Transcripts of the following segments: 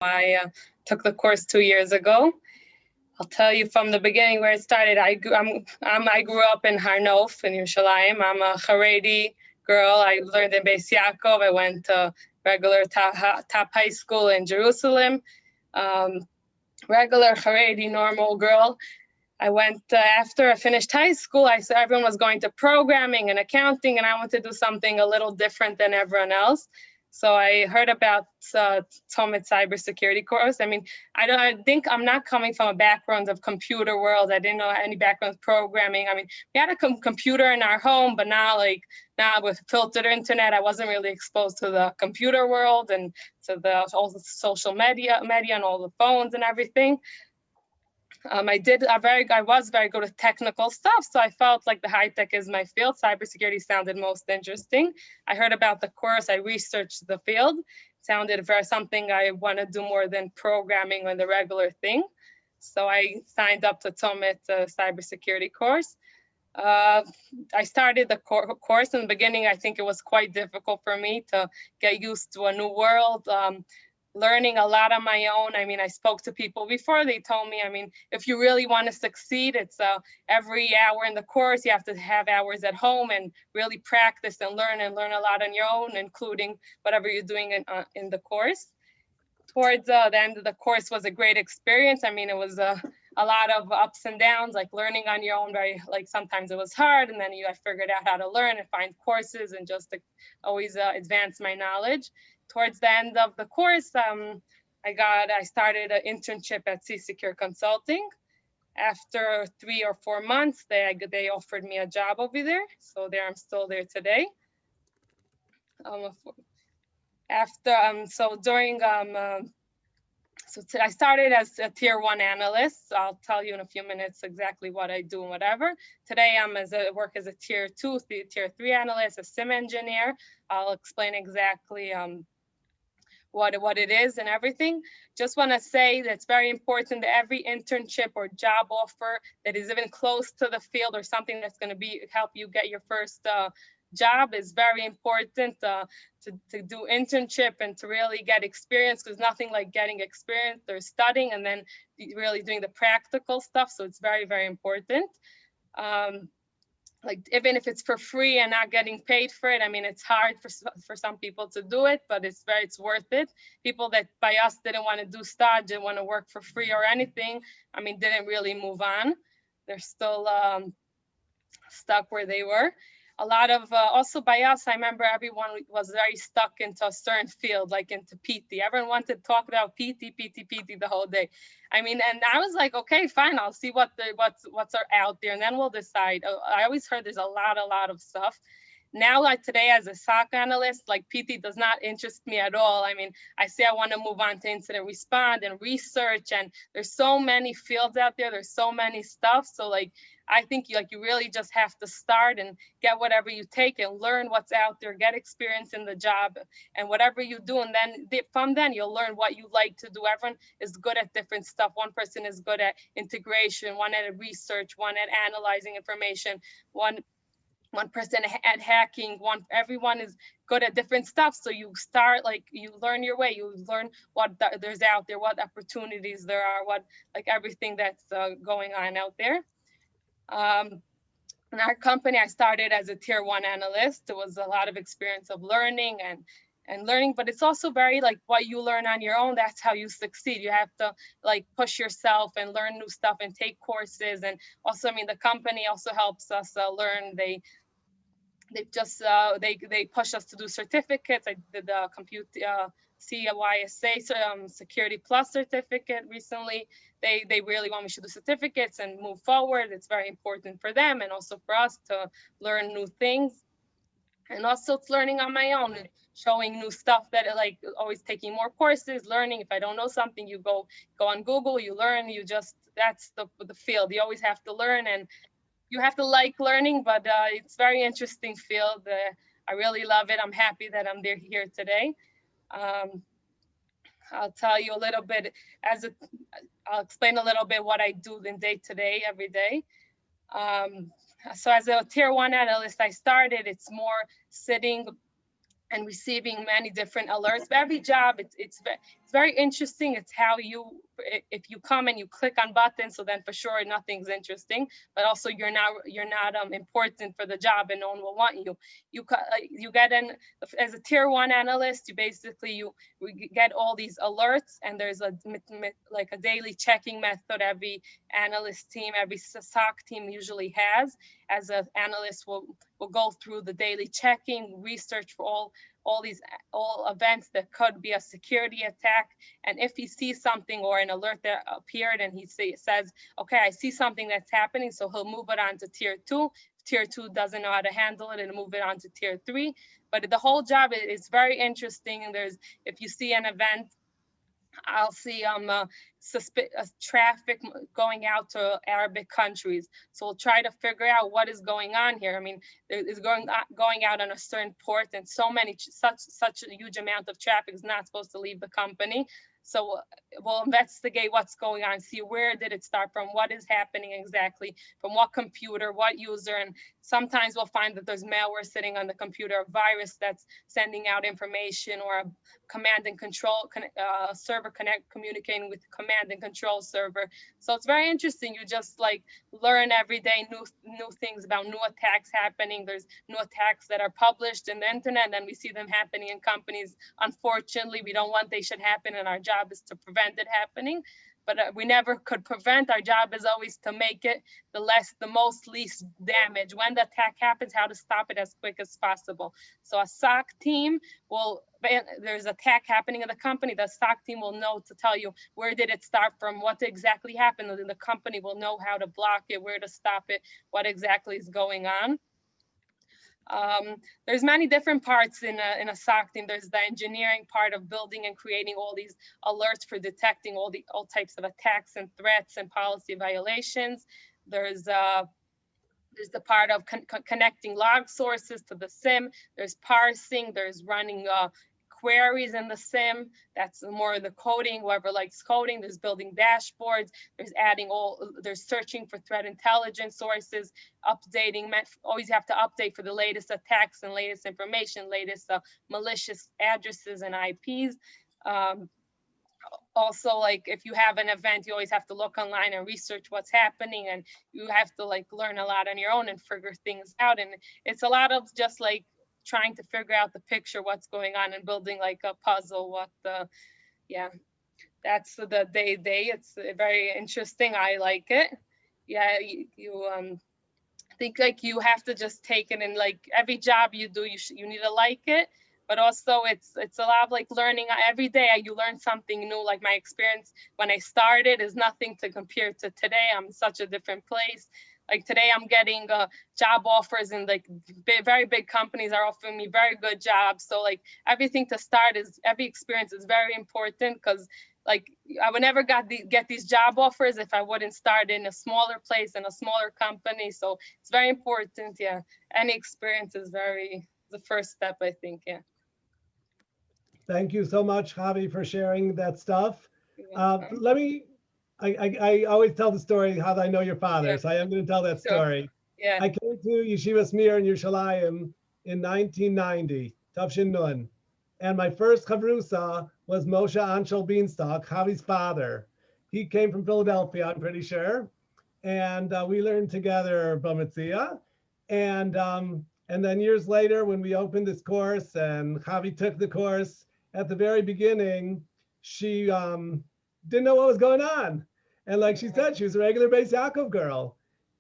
I took the course 2 years ago. I'll tell you from the beginning where it started. I grew up in Har Nof in Yerushalayim. I'm a Haredi girl. I learned in Beis Yaakov. I went to regular top high school in Jerusalem. Regular Haredi normal girl. I went after I finished high school. I saw everyone was going to programming and accounting, and I wanted to do something a little different than everyone else. So I heard about Tzomet cybersecurity course. I mean, I think I'm not coming from a background of computer world. I didn't know any background of programming. I mean, we had a computer in our home, but now with filtered internet, I wasn't really exposed to the computer world and to all the social media and all the phones and everything. I was very good at technical stuff, so I felt like the high tech is my field. Cybersecurity sounded most interesting. I heard about the course, I researched the field. It sounded very something I want to do more than programming on the regular thing. So I signed up to Tzomet cybersecurity course. I started the course in the beginning. I think it was quite difficult for me to get used to a new world. Learning a lot on my own. I mean, I spoke to people before. They told me, I mean, if you really want to succeed, it's every hour in the course, you have to have hours at home and really practice and learn a lot on your own, including whatever you're doing in the course. Towards the end of the course was a great experience. I mean, it was a lot of ups and downs, like learning on your own. Sometimes it was hard, and then I figured out how to learn and find courses and just to always advance my knowledge. Towards the end of the course, I started an internship at C-Secure Consulting. After 3 or 4 months, they offered me a job over there. So I'm still there today. I started as a tier 1 analyst. I'll tell you in a few minutes exactly what I do and whatever. Today I work as a tier 2, tier 3 analyst, a SIM engineer. I'll explain exactly what it is and everything. Just want to say that it's very important that every internship or job offer that is even close to the field or something that's going to help you get your first job is very important to do internship and to really get experience, because nothing like getting experience or studying and then really doing the practical stuff. So it's very, very important. Like even if it's for free and not getting paid for it, I mean, it's hard for some people to do it, but it's worth it. People that by us didn't want to do stage, didn't want to work for free or anything, I mean, didn't really move on. They're still stuck where they were. A lot of, also by us, I remember everyone was very stuck into a certain field, like into PT. Everyone wanted to talk about PT the whole day. I mean, and I was like, okay, fine, I'll see what's out there, and then we'll decide. I always heard there's a lot of stuff. Now, like today, as a SOC analyst, like PT does not interest me at all. I mean, I say I want to move on to incident response and research, and there's so many fields out there. There's so many stuff. So like, I think you really just have to start and get whatever you take and learn what's out there, get experience in the job and whatever you do. And then from then you'll learn what you like to do. Everyone is good at different stuff. One person is good at integration, one at research, one at analyzing information, one person at hacking, everyone is good at different stuff. So you start, like, you learn your way, you learn what there's out there, what opportunities there are, what, like, everything that's going on out there. In our company, I started as a tier 1 analyst. There was a lot of experience of learning and learning, but it's also very like what you learn on your own, that's how you succeed. You have to like push yourself and learn new stuff and take courses. And also, I mean, the company also helps us learn. They push us to do certificates. I did the CYSA Security Plus certificate recently. They really want me to do certificates and move forward. It's very important for them and also for us to learn new things. And also it's learning on my own, showing new stuff, that like always taking more courses, learning. If I don't know something, you go on Google, you learn, that's the field. You always have to learn, and you have to like learning, but it's very interesting field. I really love it. I'm happy that I'm here today. I'll tell you a little bit, I'll explain a little bit what I do in day to day, every day. So as a tier 1 analyst, I started, it's more sitting and receiving many different alerts. Every job, it's it's very interesting. It's how if you come and you click on buttons, so then for sure nothing's interesting, but also you're not important for the job and no one will want you. You get in as a tier 1 analyst. You basically we get all these alerts, and there's like a daily checking method every analyst team, every SOC team usually has. As an analyst, will go through the daily checking, research for all events that could be a security attack. And if he sees something or an alert that appeared and he says, okay, I see something that's happening, so he'll move it on to tier 2. If tier 2 doesn't know how to handle it, and move it on to tier 3. But the whole job is very interesting. And if you see an event, I'll see traffic going out to Arabic countries. So we'll try to figure out what is going on here. I mean, it's going out on a certain port, and such a huge amount of traffic is not supposed to leave the company. So we'll investigate what's going on, see where did it start from, what is happening exactly, from what computer, what user. And sometimes we'll find that there's malware sitting on the computer, a virus that's sending out information, or a command and control server communicating with the command and control server. So it's very interesting. You just like learn every day new things about new attacks happening. There's new attacks that are published in the internet, and we see them happening in companies. Unfortunately, we don't want they should happen, and our job is to prevent it happening. But we never could prevent. Our job is always to make it the most least damage. When the attack happens, how to stop it as quick as possible. So a SOC team there's attack happening in the company, the SOC team will know to tell you where did it start from, what exactly happened. And the company will know how to block it, where to stop it, what exactly is going on. There's many different parts in a SOC team. There's the engineering part of building and creating all these alerts for detecting all types of attacks and threats and policy violations. There's the part of connecting log sources to the SIM. There's parsing. There's running queries in the SIM. That's more the coding, whoever likes coding. There's building dashboards. There's searching for threat intelligence sources, updating. Always have to update for the latest attacks and latest information, latest malicious addresses and IPs. Also, like if you have an event, you always have to look online and research what's happening, and you have to like learn a lot on your own and figure things out. And it's a lot of just like trying to figure out the picture, what's going on, and building like a puzzle. That's the day. It's very interesting. I like it. Yeah, I think like you have to just take it, and like every job you do, you need to like it. But also it's a lot of like learning every day. You learn something new. Like my experience when I started is nothing to compare to today. I'm in such a different place. Like today I'm getting job offers, and like very big companies are offering me very good jobs. So like everything to start every experience is very important, because like I would never get these job offers if I wouldn't start in a smaller place, in a smaller company. So it's very important. Yeah. Any experience is the first step, I think. Yeah. Thank you so much, Chavi, for sharing that stuff. I always tell the story how I know your father, Yeah. so I am going to tell that story. Yeah. I came to Yeshiva Smir in Yerushalayim in 1990, Tavshin Nun, and my first chavrusa was Moshe Anshel Bienstok, Chavi's father. He came from Philadelphia, I'm pretty sure, and we learned together Bamitzia, and then years later, when we opened this course and Chavi took the course, at the very beginning, she didn't know what was going on. And like she said, she was a regular Beis Yaakov girl.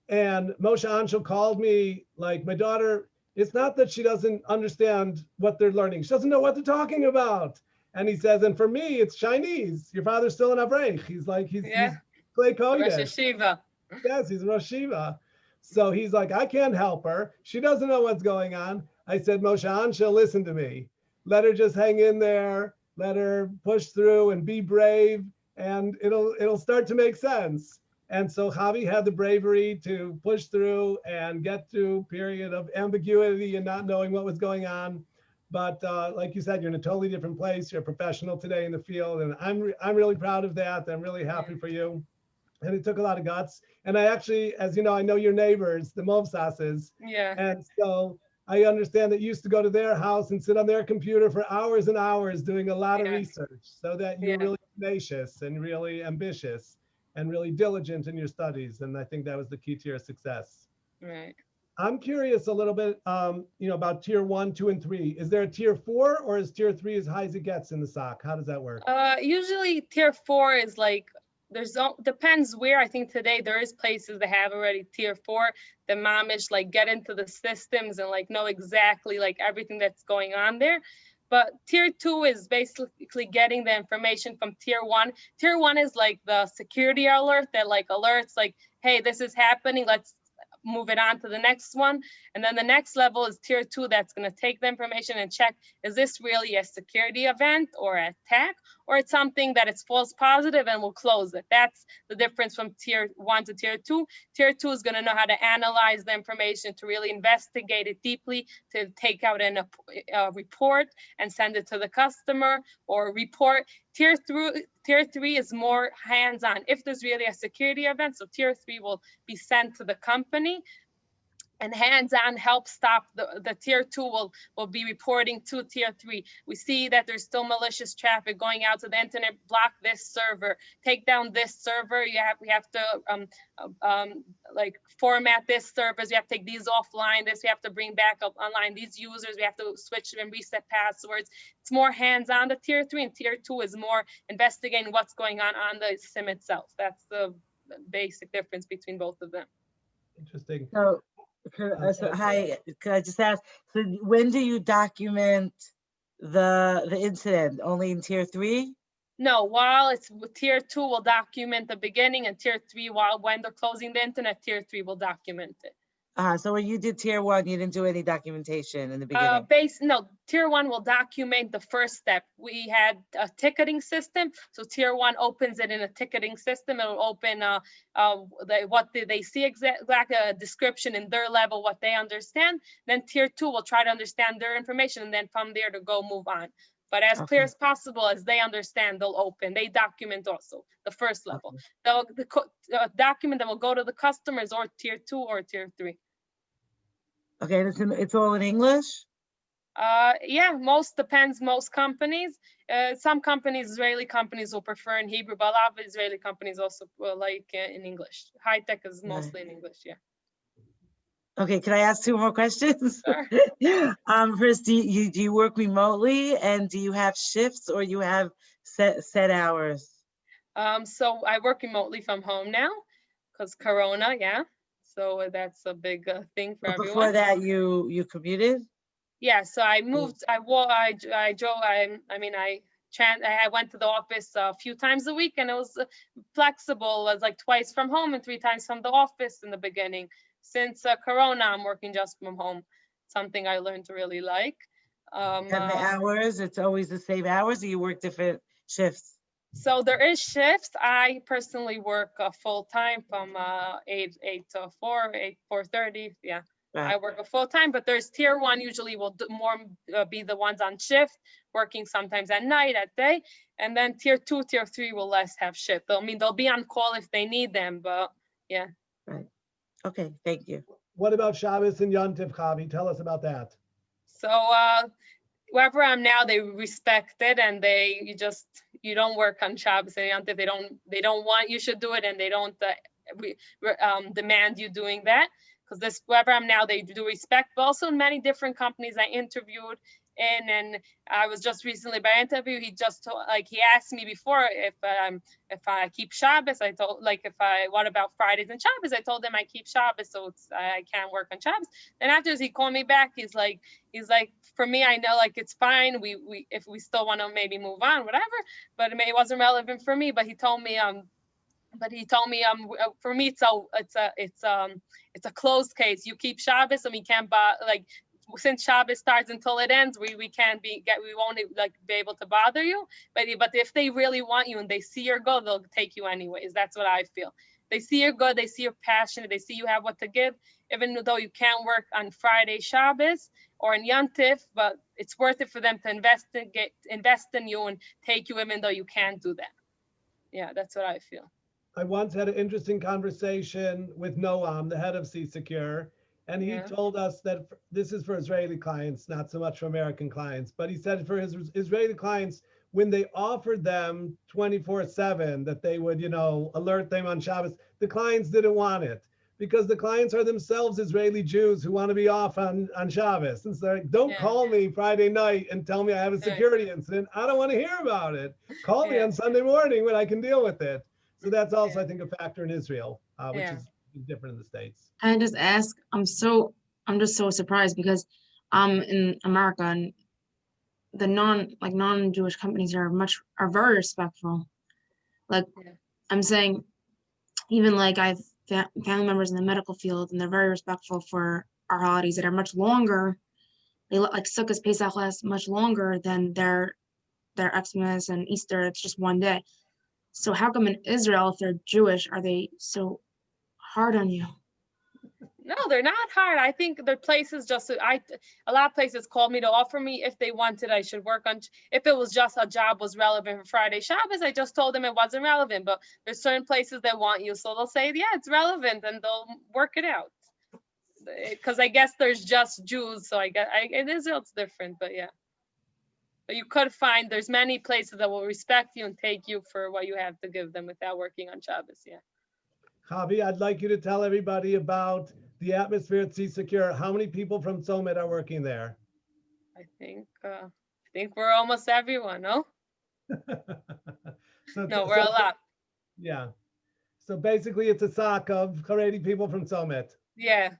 And Moshe Anshel called me, like, my daughter, it's not that she doesn't understand what they're learning. She doesn't know what they're talking about. And he says, and for me, it's Chinese. Your father's still an Avreich. He's Klei Kodesh. Rosh Hashiva. Yes, he's Rosh Hashiva. So he's like, I can't help her. She doesn't know what's going on. I said, Moshe Anshel, listen to me. Let her just hang in there. Let her push through and be brave, and it'll start to make sense. And so Chavi had the bravery to push through and get through a period of ambiguity and not knowing what was going on. But like you said, you're in a totally different place. You're a professional today in the field, and I'm really proud of that. I'm really happy for you. And it took a lot of guts. And I actually, as you know, I know your neighbors, the Movsases. Yeah. And so I understand that you used to go to their house and sit on their computer for hours and hours doing a lot of Yeah, research, so that you're yeah, really tenacious and really ambitious and really diligent in your studies. And I think that was the key to your success. right. I'm curious a little bit, about tier 1, 2, and 3. Is there a tier 4, or is tier 3 as high as it gets in the SOC? How does that work? Usually tier 4 is like depends where. I think today there is places that have already tier 4. The mamish like get into the systems and like know exactly like everything that's going on there. But tier 2 is basically getting the information from tier 1. Tier 1 is like the security alert that like alerts like, hey, this is happening. Let's move it on to the next one. And then the next level is tier 2 that's going to take the information and check, is this really a security event or attack, or it's something that it's false positive and we'll close it. That's the difference from tier 1 to tier 2. Tier 2 is going to know how to analyze the information, to really investigate it deeply, to take out a report and send it to the customer or report. Tier 3 is more hands-on. If there's really a security event, so tier 3 will be sent to the company, and hands-on help stop the tier 2 will be reporting to tier 3. We see that there's still malicious traffic going out to the internet, block this server, take down this server. We have to like format this servers. We have to take these offline. We have to bring back up online these users. We have to switch and reset passwords. It's more hands-on the tier 3, and tier 2 is more investigating what's going on the SIM itself. That's the basic difference between both of them. Interesting. So, hi, could I just ask, so when do you document the incident? Only in tier 3? No, while it's tier 2 will document the beginning, and tier 3, when they're closing the internet, tier 3 will document it. So when you did tier 1, you didn't do any documentation in the beginning? No, tier 1 will document the first step. We had a ticketing system, so tier 1 opens it in a ticketing system. It'll open what did they see exactly, a description in their level, what they understand. Then tier 2 will try to understand their information, and then from there to go move on. But as clear as possible, as they understand, they'll open. They document also the first level. The document that will go to the customers or tier 2 or tier 3. Okay, and it's all in English? Yeah, most companies. Some companies, Israeli companies, will prefer in Hebrew, but a lot of Israeli companies also like in English. High tech is mostly in English, yeah. Okay, can I ask 2 more questions? Sure. First, do you work remotely, and do you have shifts, or you have set hours? So I work remotely from home now because Corona, yeah. So that's a big thing for everyone. Before that, you commuted? Yeah, so I moved. I went to the office a few times a week, and it was flexible. It was like twice from home and 3 times from the office in the beginning. Since Corona, I'm working just from home. Something I learned to really like. And the hours, it's always the same hours, or you work different shifts? So there is shifts. I personally work full time from 8 to 4, 4:30. Yeah, right. I work a full time, but there's tier 1 usually will be the ones on shift, working sometimes at night, at day, and then tier 2, tier 3 will less have shift. They'll be on call if they need them, but yeah. Right. Okay, thank you. What about Shabbos and Yontif, Chavi? Tell us about that. So wherever I'm now, they respect it, and you don't work on Shabbos and Yontif. They don't want you should do it, and they don't demand you doing that, because wherever I'm now, they do respect. But also many different companies I interviewed in, and I was just recently by interview. He asked me before if I keep Shabbos. I told what about Fridays and Shabbos? I told him I keep Shabbos, so I can't work on Shabbos. Then after he called me back, he's like, for me, I know it's fine. We if we still want to maybe move on, whatever. But it wasn't relevant for me. But he told me for me it's a closed case. You keep Shabbos, and we can't since Shabbos starts until it ends, we won't be able to bother you. But if they really want you and they see your goal, they'll take you anyways. That's what I feel. They see you're good, they see you're passionate, they see you have what to give, even though you can't work on Friday, Shabbos, or in Yontif, but it's worth it for them to invest in you and take you even though you can't do that. Yeah, that's what I feel. I once had an interesting conversation with Noam, the head of C Secure, And he Yeah. told us that this is for Israeli clients, not so much for American clients. But he said for his Israeli clients, when they offered them 24/7 that they would, alert them on Shabbos, the clients didn't want it because the clients are themselves Israeli Jews who want to be off on Shabbos. And so like, don't call me Friday night and tell me I have a security incident. I don't want to hear about it. Call me on Sunday morning when I can deal with it. So that's also, I think, a factor in Israel, which is different in the States. I just ask, I'm just so surprised because I'm in America and the non-Jewish companies are very respectful. Like I'm saying, even like I've family members in the medical field and they're very respectful for our holidays that are much longer. They like Sukkot, Pesach lasts much longer than their Xmas and Easter. It's just one day. So how come in Israel, if they're Jewish, are they so hard on you? No, they're not hard. I think their places a lot of places called me to offer me if they wanted I should work on, if it was just a job was relevant for Friday Shabbos, I just told them it wasn't relevant, but there's certain places that want you. So they'll say, yeah, it's relevant and they'll work it out. Because I guess there's just Jews. So I guess in Israel it's different, but yeah. But you could find there's many places that will respect you and take you for what you have to give them without working on Shabbos, yeah. Chavi, I'd like you to tell everybody about the atmosphere at Secure. How many people from Tzomet are working there? I think we're almost everyone, no? No, we're a lot. Yeah. So basically it's a SOC of Haredi people from Tzomet. Yeah.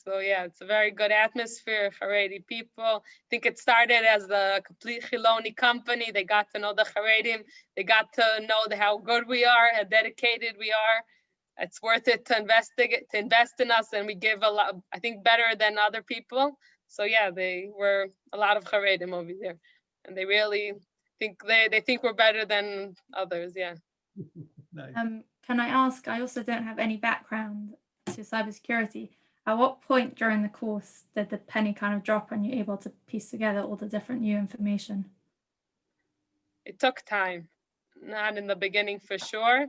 So yeah, it's a very good atmosphere, Haredi people. I think it started as a complete Chiloni company. They got to know the Haredim. They got to know how good we are, how dedicated we are. It's worth it to invest in us, and we give a lot, I think, better than other people. So yeah, they were a lot of Haredim over there, and they really think they think we're better than others. Yeah. Nice. Can I ask? I also don't have any background to cybersecurity. At what point during the course did the penny kind of drop and you're able to piece together all the different new information? It took time, not in the beginning for sure.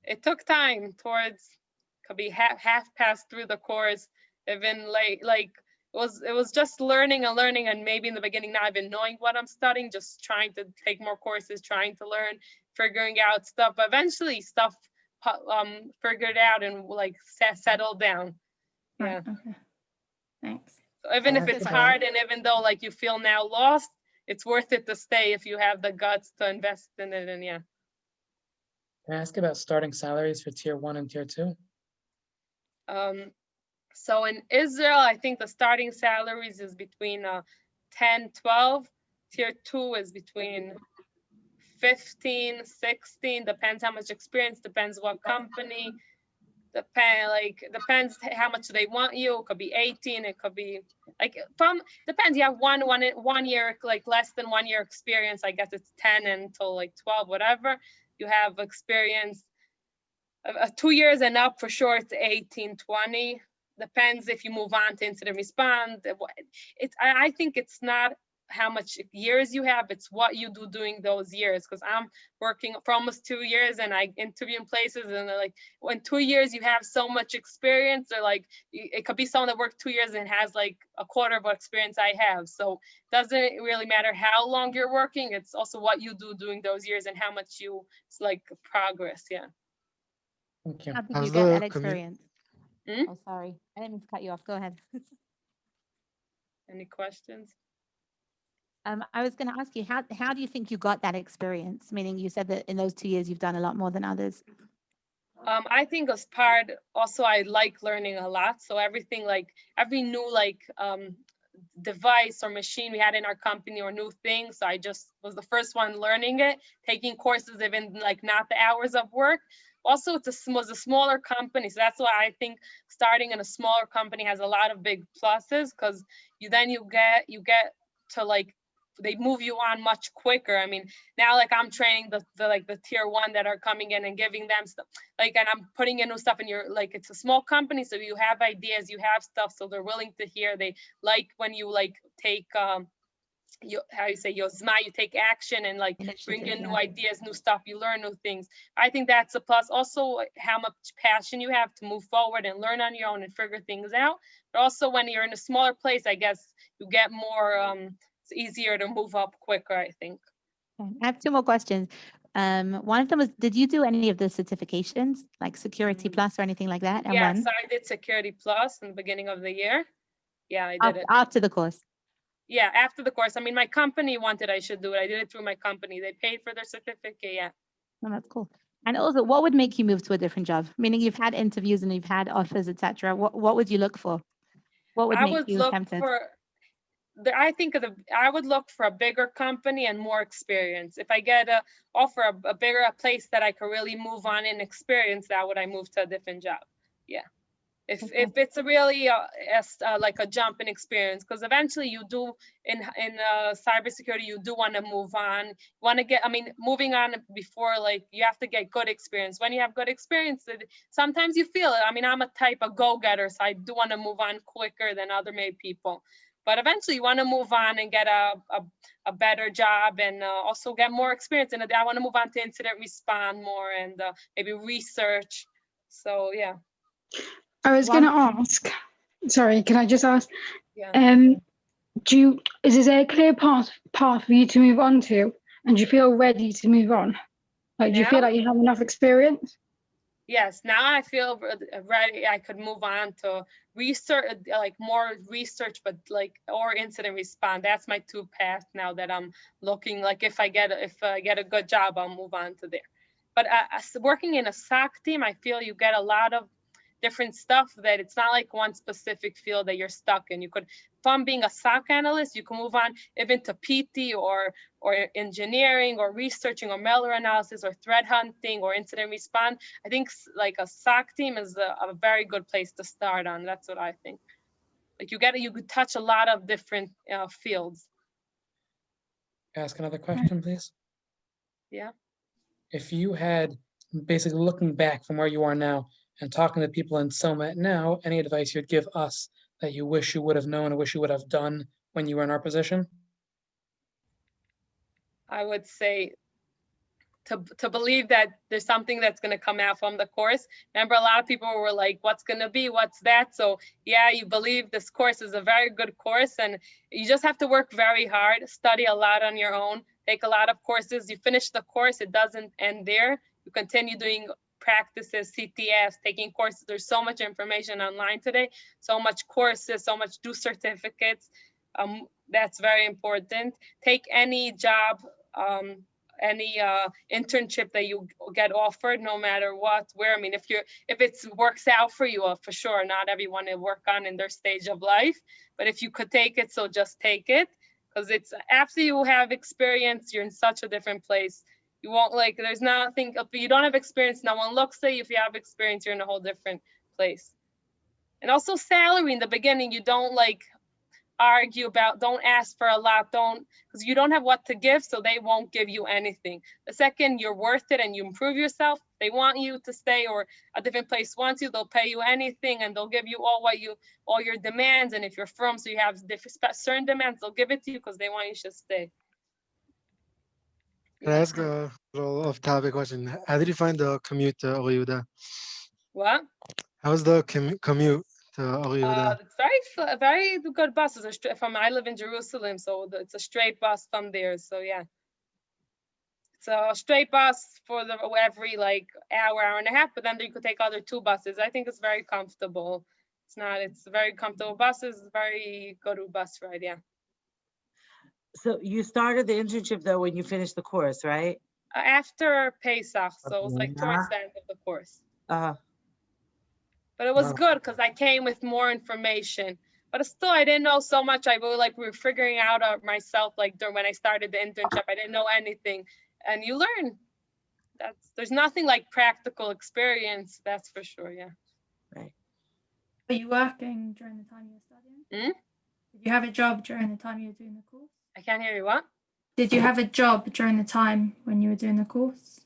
It took time could be half passed through the course, even late, like it was just learning and maybe in the beginning not even knowing what I'm studying, just trying to take more courses, trying to learn, figuring out stuff. But eventually stuff figured out and like settled down. Yeah. Right, okay. Thanks. So even if it's hard and even though like you feel now lost, it's worth it to stay if you have the guts to invest in it. And yeah. Can I ask about starting salaries for tier 1 and tier 2? So in Israel, I think the starting salaries is between 10, 12. Tier 2 is between 15, 16, depends how much experience, depends what company, depends how much they want you. It could be 18, it could be depends. You have one year, like less than 1 year experience, I guess it's 10 until like 12, whatever. You have experience 2 years and up for sure, it's 18, 20. Depends if you move on to incident response. I think it's not how much years you have, it's what you do during those years. Because I'm working for almost 2 years and I interview in places and they're like, when 2 years you have so much experience, they're like, it could be someone that worked 2 years and has like a quarter of what experience I have. So it doesn't really matter how long you're working, it's also what you do during those years and how much you like progress. Yeah. Thank you. How did you get that experience? Oh, sorry. I didn't mean to cut you off. Go ahead. Any questions? I was going to ask you, how do you think you got that experience? Meaning you said that in those 2 years, you've done a lot more than others. I think as part, also I like learning a lot. So everything, like every new device or machine we had in our company or new things. So I just was the first one learning it, taking courses, even like not the hours of work. Also, was a smaller company. So that's why I think starting in a smaller company has a lot of big pluses, because you get to like, they move you on much quicker. I mean, now like I'm training the tier 1 that are coming in and giving them stuff, like, and I'm putting in new stuff, and you're like, it's a small company, so you have ideas, you have stuff, so they're willing to hear. They like when you like take how you say yozma, you take action and like bring Initiative, in new yeah. ideas, new stuff, you learn new things. I think that's a plus. Also, how much passion you have to move forward and learn on your own and figure things out. But also when you're in a smaller place, I guess you get more, it's easier to move up quicker, I think. Okay, I have 2 more questions. One of them was, did you do any of the certifications, like Security Plus or anything like that? And Yes, when? I did Security Plus in the beginning of the year. Yeah, I did it. After the course. Yeah, after the course. I mean, my company wanted I should do it. I did it through my company. They paid for their certificate. Yeah. Oh, that's cool. And also, what would make you move to a different job? Meaning you've had interviews and you've had offers, etc. What would you look for? What would I make would you look tempted? for I think I would look for a bigger company and more experience. If I get a offer a bigger place that I could really move on in experience, that would I move to a different job. Yeah. If it's a really like a jump in experience, because eventually you do in cybersecurity, you do want to move on. You want to get, I mean, moving on before, like, you have to get good experience. When you have good experience, sometimes you feel it. I mean, I'm a type of go-getter, so I do want to move on quicker than other maybe people. But eventually you want to move on and get a better job and also get more experience. And I want to move on to incident response more and maybe research. So yeah. I was going to ask, sorry, can I just ask, Yeah. is there a clear path for you to move on to, and do you feel ready to move on? Like, do you feel Now? like you have enough experience? Yes, now I feel ready. I could move on to research, like more research, but like, or incident response. That's my 2 paths now that I'm looking. Like, if I get a good job, I'll move on to there. But working in a SOC team, I feel you get a lot of different stuff that it's not like one specific field that you're stuck in. You could, from being a SOC analyst, you can move on even to PT or engineering or researching or malware analysis or threat hunting or incident response. I think like a SOC team is a very good place to start on. That's what I think. Like you could touch a lot of different fields. Ask another question, please. Yeah. If you had, basically looking back from where you are now and talking to people in Tzomet now, any advice you'd give us that you wish you would have known or wish you would have done when you were in our position? I would say to believe that there's something that's going to come out from the course. Remember, a lot of people were like, what's going to be, what's that? So yeah, you believe this course is a very good course, and you just have to work very hard, study a lot on your own, take a lot of courses. You finish the course, it doesn't end there. You continue doing practices, CTFs, taking courses. There's so much information online today, so much courses, so much do certificates. That's very important. Take any job, any internship that you get offered, no matter what, where. I mean, if it works out for you, for sure, not everyone will work on in their stage of life, but if you could take it, so just take it, because it's after you have experience, you're in such a different place. You won't, like, there's nothing, if you don't have experience, no one looks at you. If you have experience, you're in a whole different place. And also salary in the beginning, you don't like argue about, don't ask for a lot, because you don't have what to give, so they won't give you anything. The second you're worth it and you improve yourself, they want you to stay, or a different place wants you, they'll pay you anything and they'll give you all your demands. And if you're firm, so you have certain demands, they'll give it to you because they want you to stay. Can I ask a little off-topic question? How did you find the commute to Oriuda? What? How was the commute to Oriuda? It's very good buses. I live in Jerusalem, so it's a straight bus from there. So yeah, it's a straight bus for every like hour and a half. But then you could take other 2 buses. I think it's very comfortable. It's very comfortable buses. Very good bus ride. Yeah. So you started the internship though when you finished the course, right? After Pesach, so it was like towards the end of the course. But it was Wow. good because I came with more information. But still, I didn't know so much. We were figuring out myself, like when I started the internship, I didn't know anything. And you learn. There's nothing like practical experience, that's for sure. Yeah. Right. Were you working during the time you were studying? Did you have a job during the time you were doing the course? I can't hear you. What? Did you have a job during the time when you were doing the course?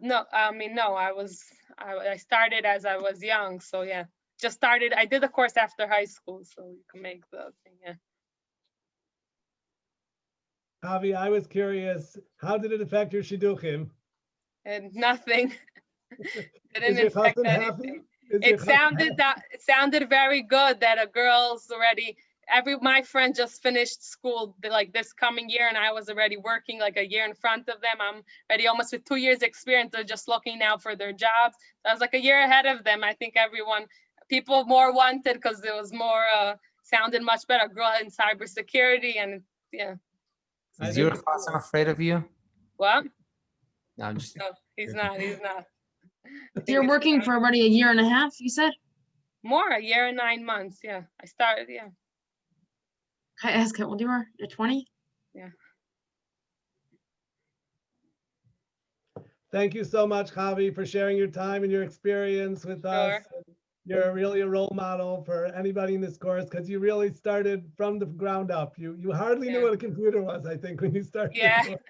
No, I mean, no, I started as I was young. So yeah, just started. I did the course after high school, so you can make the thing. Yeah. Chavi, I was curious, how did it affect your shidduchim? And nothing. Is Didn't your affect husband anything. happy? Is your It husband sounded very good that a girl's already, my friend just finished school like this coming year, and I was already working like a year in front of them. I'm already almost with 2 years experience. They're just looking now for their jobs. I was like a year ahead of them. I think people more wanted because it was more, sounded much better. Girl in cybersecurity, and yeah. I Is your think- husband afraid of you? What? No, I'm just. No, he's not. He's not. I think You're it's working for already a year and a half, you said? more, a year and 9 months. Yeah, I started. Yeah. Can I ask how old you are? You're 20? Thank you so much, Chavi, for sharing your time and your experience with us. You're really a role model for anybody in this course because you really started from the ground up. You hardly knew what a computer was, I think, when you started. Yeah. The course.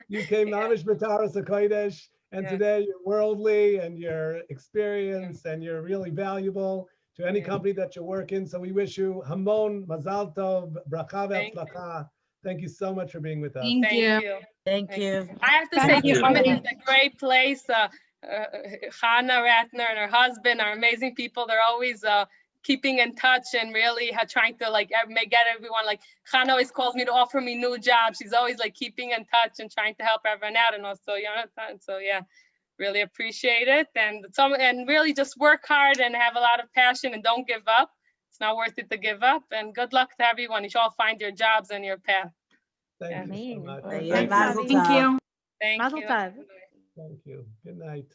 You came Mamish B'Taras HaKodesh, and today you're worldly and you're experienced and you're really valuable to any company that you work in. So we wish you Hamon, Mazal Tov, Bracha Ve'Atzlacha. Thank you so much for being with us. Thank you. Thank you. I have to Thank say, you, Tzomet Chavi. is a great place. Chana Ratner and her husband are amazing people. They're always keeping in touch and really trying to like get everyone, like Chana always calls me to offer me new jobs. She's always like keeping in touch and trying to help everyone out, and also Jonathan. So yeah, really appreciate it. And really just work hard and have a lot of passion and don't give up. It's not worth it to give up. And good luck to everyone. You should all find your jobs and your path. Thank you so much. Thank you. Thanks, Mazel Chavi. tov. Thank you. Thank Mazel you. tov. Thank you. Good night.